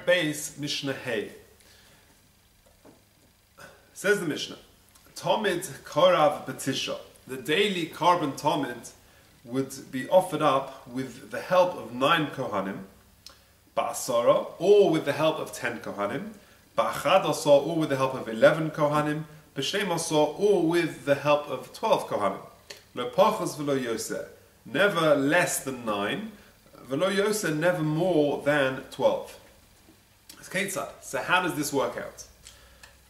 Beis, Mishnah Hey. Says the Mishnah, Tomid Korav Betisha. The daily carbon Tomid would be offered up with the help of 9 Kohanim, Ba'asara, or with the help of 10 Kohanim, Ba'achadasa, or with the help of 11 Kohanim, B'Shemasa, or with the help of 12 Kohanim. Lo Pachas v'lo Yoseh, never less than 9, v'lo Yoseh, never more than 12. Ketzad. So how does this work out?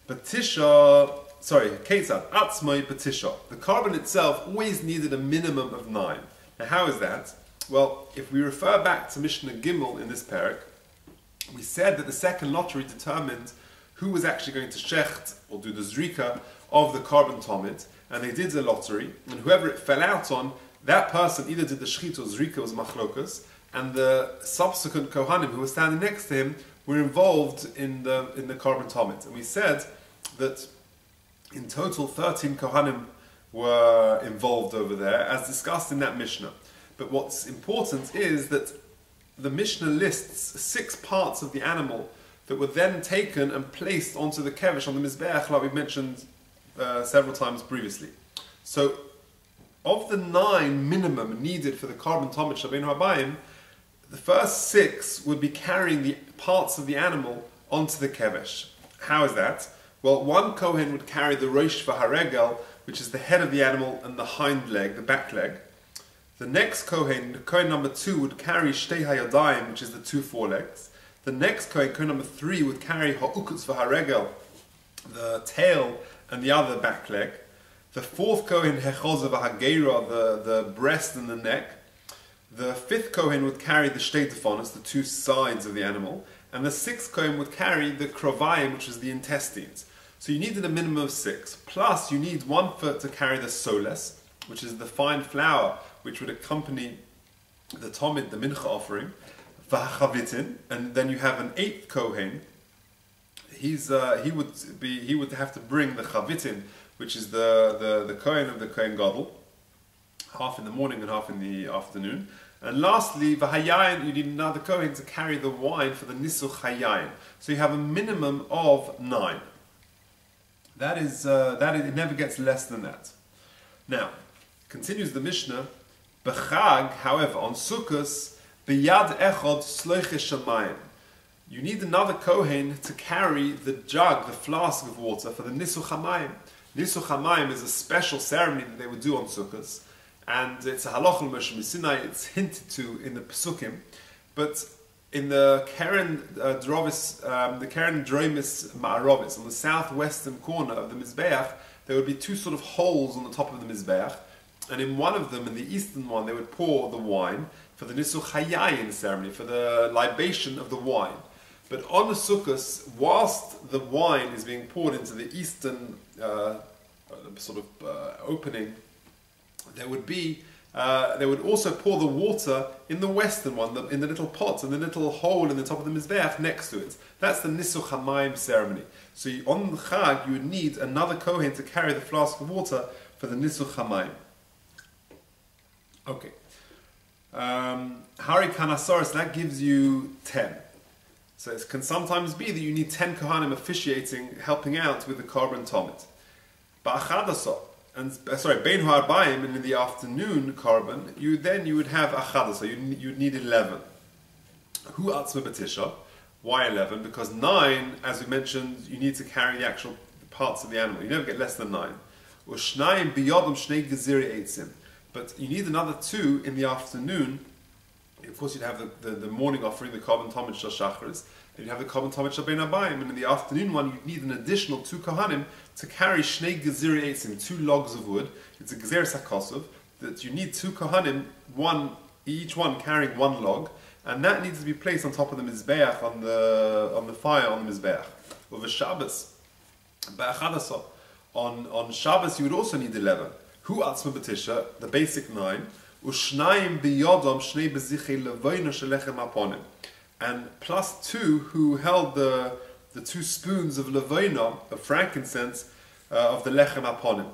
Ketzad, Atzmai Batisha. The carbon itself always needed a minimum of 9. Now how is that? Well, if we refer back to Mishnah Gimel in this parak, we said that the second lottery determined who was actually going to shecht, or do the zrika, of the carbon tomid, and they did the lottery, and whoever it fell out on, that person either did the shchit or zrika, was machlokas, and the subsequent kohanim who were standing next to him were involved in the carbon tomid. And we said that in total 13 kohanim were involved over there, as discussed in that Mishnah. But what's important is that the Mishnah lists 6 parts of the animal that were then taken and placed onto the kevish on the mizbeach, like we mentioned several times previously. So, of the 9 minimum needed for the carbon tomid Shabbeinu Habayim, the first 6 would be carrying the parts of the animal onto the kevish. How is that? Well, one kohen would carry the rosh v'haregel, which is the head of the animal and the hind leg, the back leg. The next kohen number 2, would carry shtei hayadayim, which is the 2 forelegs. The next kohen number 3, would carry ha'ukutz v'haregel, the tail and the other back leg. The 4th kohen hechoza v'hagera, the breast and the neck. The 5th kohen would carry the shtei tefonos, the 2 sides of the animal. And the 6th kohen would carry the krovayim, which is the intestines. So you needed a minimum of 6. Plus, you need 1 foot to carry the soles, which is the fine flour, which would accompany the tomid, the mincha offering, v'hachavitin, and then you have an 8th kohen. He would have to bring the chavitin, which is the kohen of the kohen gadol, half in the morning and half in the afternoon. And lastly, v'hayayin, you need another kohen to carry the wine for the nisuch hayayin. So you have a minimum of 9. It never gets less than that. Now, continues the Mishnah, b'chag, however, on Sukkos, b'yad echod sloiche shamayim. You need another kohen to carry the jug, the flask of water for the nisuch hamayim. Nisuch hamayim is a special ceremony that they would do on Sukkos, and it's a halacha l'Moshe Sinai. It's hinted to in the Pesukim, but in the Keren Dromis Ma'arovis, on the southwestern corner of the Mizbeach, there would be 2 sort of holes on the top of the Mizbeach, and in one of them, in the eastern one, they would pour the wine for the Nisuch Hayayin ceremony, for the libation of the wine. But on the Sukkos, whilst the wine is being poured into the eastern opening, they would also pour the water in the western one, in the little pot, in the little hole in the top of the mizbeach next to it. That's the nisuch hamayim ceremony. So on the chag, you would need another kohen to carry the flask of water for the nisuch hamayim. Okay. Hari kanasaris, that gives you 10. So it can sometimes be that you need 10 kohanim officiating, helping out with the carbon tomid. Ba'achadasa. And bein ha'arbayim, and in the afternoon carbon, you would have achada, so you'd need 11. Hu atzma batisha. Why 11? Because 9, as we mentioned, you need to carry the actual parts of the animal. You never get less than 9. Ushnayim biyodam shnei geziri eitzim. But you need another 2 in the afternoon. Of course, you'd have the morning offering, the carbon tomid shel shachris, and you'd have the carbon tomid shel bein ha'arbayim, and in the afternoon one, you'd need an additional 2 kohanim to carry shnei geziri eitzim, 2 logs of wood. It's a gezeres hakosov, that you need 2 kohanim, each one carrying 1 log, and that needs to be placed on top of the mizbeach, on the fire on the mizbeach. Over Shabbos, ba'achadasa, on Shabbos you would also need 11. Hu atzma b'tisha, the basic 9. Ushnayim biyodom shnei bezichei levoino shelechem aponim, and plus 2 who held the 2 spoons of levoino, of frankincense, of the lechem aponim.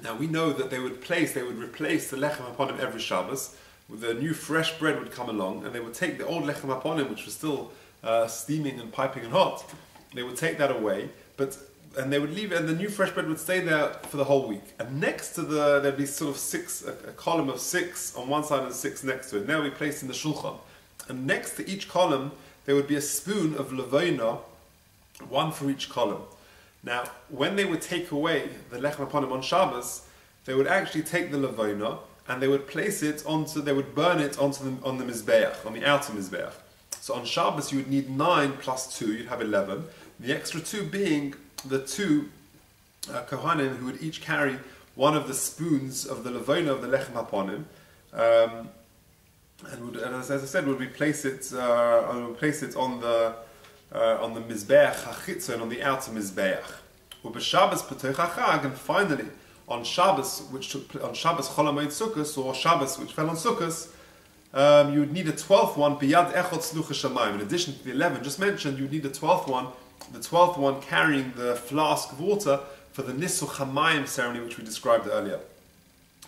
Now we know that they would replace the lechem aponim every Shabbos. The new fresh bread would come along, and they would take the old lechem aponim, which was still steaming and piping and hot, they would take that away, and they would leave it, and the new fresh bread would stay there for the whole week. And next to there'd be sort of a column of 6 on one side and 6 next to it. And they'll be placed in the shulchan. And next to each column, there would be a spoon of levaina, one for each column. Now, when they would take away the lechem hapanim on Shabbos, they would actually take the levaina and they would they would burn it on the mizbeach, on the outer mizbeach. So on Shabbos, you would need 9 plus 2, you'd have 11. The extra 2 being the 2 kohanim who would each carry one of the spoons of the levaina of the lechem hapanim, and as I said, would we place it on the mizbeach hachitzon, on the outer mizbeach. Shabbos p'toich hachag, and finally on Shabbos, on Shabbos Chol HaMoed Sukkos, or Shabbos which fell on Sukkos, you would need a 12th one biyad echot slucha shamayim. In addition to the 11 just mentioned, you would need a 12th one. The 12th one carrying the flask of water for the Nisuch HaMayim ceremony, which we described earlier.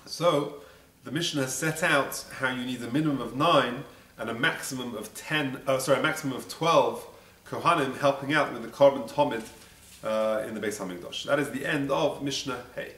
So, the Mishnah has set out how you need a minimum of 9 and a maximum of 12 Kohanim helping out with the Korban Tomid in the Beis HaMikdash. That is the end of Mishnah Hey.